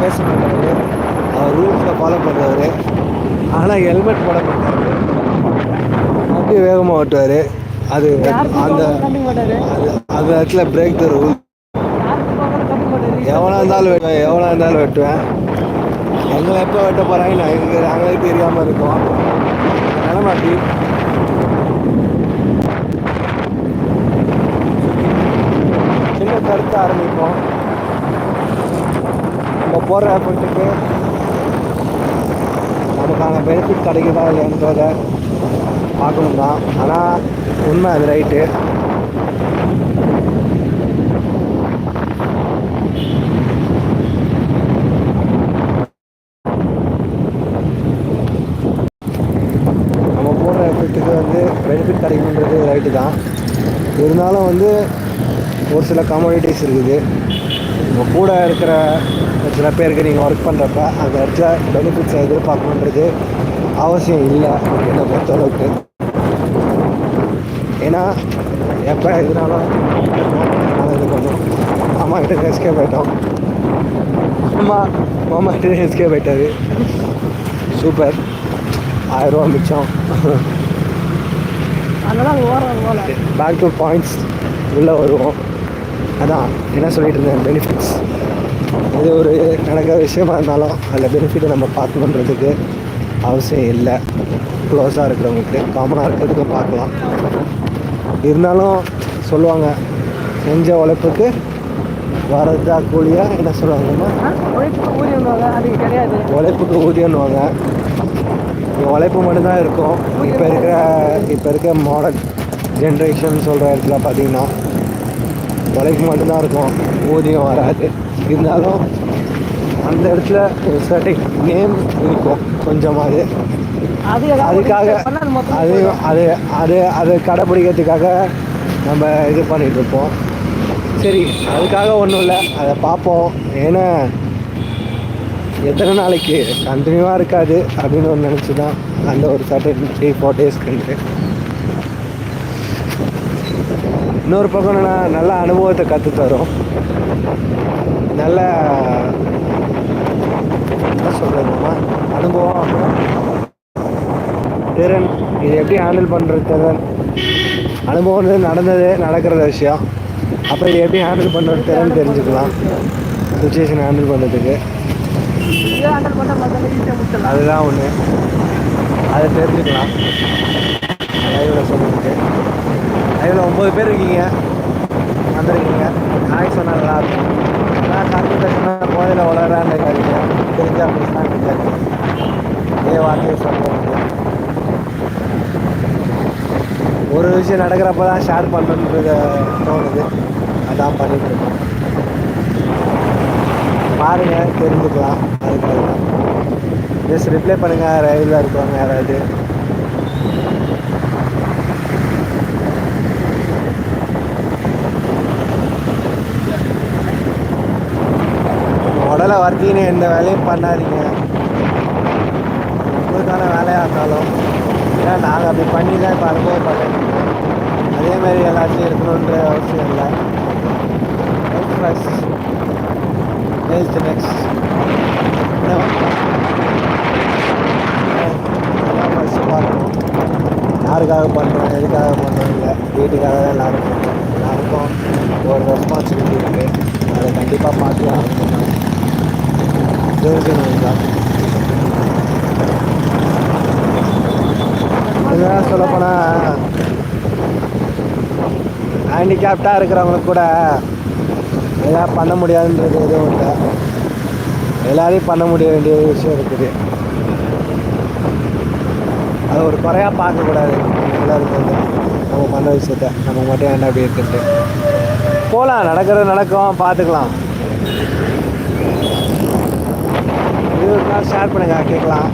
பேச மாட்டார், அவர் ரூல்ஸில் ஃபாலோ பண்ணுறவர். ஆனால் ஹெல்மெட் போட மாட்டார், அப்படியே வேகமாக ஓட்டுவார். அது அந்த அது அந்த இடத்துல பிரேக் த ரூல். எவ்வளோ இருந்தாலும் வெட்டுவேன். எங்களை எப்போ வெட்ட போகிறாங்க நாங்களே தெரியாமல் இருக்கோம். நிலமை அப்படி. சின்ன கருத்து ஆரம்பிப்போம். நம்ம போடுற எஃபர்ட்டுக்கு நமக்கான பெனிஃபிட் கிடைக்குதா இல்லைன்றதை பார்க்கணும் தான். ஆனால் உண்மை அது ரைட்டு. நம்ம போடுற எஃபர்ட்டுக்கு வந்து பெனிஃபிட் கிடைக்குன்றது ரைட்டு தான். இருந்தாலும் வந்து ஒரு சில கம்யூனிட்டிஸ் இருக்குது. உங்கள் கூட இருக்கிற சில பேருக்கு நீங்கள் ஒர்க் பண்ணுறப்ப அந்த இடத்துல பெனிஃபிட்ஸை எதிர்பார்க்கணுன்றது அவசியம் இல்லை என்னை பொறுத்தளவுக்கு. ஏன்னா எப்போ எதுனாலும் இது பண்ணோம். அம்மா கிட்ட எஸ்கே போயிட்டோம். மாமா கிட்ட எஸ்கே போயிட்டாரு. சூப்பர், 1000 ரூபா மிச்சம். பேக் டு பாயிண்ட்ஸ் உள்ளே வருவோம். அதான் என்ன சொல்லிட்டு இருந்தேன், பெனிஃபிட்ஸ். இது ஒரு நடக்கிற விஷயமா இருந்தாலும் அதில் பெனிஃபிட்டை நம்ம பார்க்கணுன்றதுக்கு அவசியம் இல்லை. க்ளோஸாக இருக்கிறவங்களுக்கு, காமனாக இருக்கிறதுக்கு பார்க்கலாம். இருந்தாலும் சொல்லுவாங்க, செஞ்ச உழைப்புக்கு வரதா கூலியாக என்ன சொல்லுவாங்கன்னா உழைப்புக்கு ஊதியம்னுவாங்க. உழைப்பு மட்டும்தான் இருக்கும். இப்போ இருக்க மாடர்ன் ஜென்ரேஷன் சொல்கிற இடத்துல பார்த்திங்கன்னா உழைப்பு மட்டும்தான் இருக்கும், ஊதியம் வராது. இருந்தாலும் அந்த இடத்துல ஒரு சர்டைன் நேம் இருக்கும் கொஞ்சமாவது. அதுக்காக அதை கடைப்பிடிக்கிறதுக்காக நம்ம இது பண்ணிகிட்ருப்போம். சரி, அதுக்காக ஒன்றும் இல்லை, அதை பார்ப்போம். ஏன்னா எத்தனை நாளைக்கு கண்டினியூவாக இருக்காது அப்படின்னு ஒரு நினச்சி தான் அந்த ஒரு சர்டைன் 3-4 டேஸ்க்கு. இன்னொரு பக்கம் என்னென்னா நல்ல அனுபவத்தை கற்றுத்தரும். நல்ல என்ன சொல்கிறதுமா அனுபவம், திறன், இது எப்படி ஹேண்டில் பண்ணுறது திறன். அனுபவம் நடக்கிற விஷயம். அப்போ இது எப்படி ஹேண்டில் பண்ணுறது திறன் தெரிஞ்சுக்கலாம். சுச்சுவேஷன் ஹேண்டில் பண்ணுறதுக்கு அதுதான் ஒன்று, அதை தெரிஞ்சுக்கலாம். லைவில் சொல்லிட்டு லைவில் 9 பேர் இருக்கீங்க, வந்திருக்கீங்க. நாய் சொன்னால் நல்லாயிருக்கும். ஆனால் கம்ப்யூட்டர் போதையில் வளரான்னு இருக்காதிங்க. தெரிஞ்சால் பேசலாம் இருக்காது. இதே வார்த்தையை சொல்லுவாங்க. ஒரு விஷயம் நடக்கிறப்ப தான் ஷேர் பண்ணுறது தோணுது. அதான் பண்ணிட்டு இருக்கோம். பாருங்கள், தெரிஞ்சுக்கலாம். அதுக்காக தான் ஜஸ்ட் ரிப்ளை பண்ணுங்கள். ரயிலில் இருக்கிறவங்க யாராவது உடலை வர்த்தின்னு எந்த வேலையும் பண்ணாதீங்க. உங்களுக்கான வேலையாக இருந்தாலும் ஏன்னா நாங்கள் அப்படி பண்ணி தான் இப்போ அனுபவப்பட்டேன். அதேமாதிரி எல்லாத்தையும் இருக்கணுன்ற அவசியம் இல்லை. Health first, health next. பார்க்கணும், யாருக்காக பண்ணுறோம் எதுக்காக பண்ணுறோம் இல்லை, வீட்டுக்காக தான் எல்லாரும் பண்ணுறோம். எல்லாருக்கும் ஒரு ரெஸ்பான்சிபிலிட்டி இருக்குது. அதை கண்டிப்பாக பார்க்கலாம். தெரிஞ்சுக்கணும் தான். இதெல்லாம் சொல்லப்போனால் ஹேண்டிகேப்டாக இருக்கிறவங்களுக்கு கூட எதாவது பண்ண முடியாதுன்றது எதுவும் இல்லை. எல்லாரையும் பண்ண முடிய வேண்டிய விஷயம் இருக்குது. அது ஒரு குறையாக பார்க்கக்கூடாது. எல்லாருக்கும் வந்து நம்ம பண்ண விஷயத்த நம்ம மட்டும் ஏன்டா அப்படி இருக்குன்ட்டு போகலாம். நடக்கிறது நடக்கும், பார்த்துக்கலாம். இது ஒரு நாள் ஷேர் பண்ணுங்கள், கேட்கலாம்.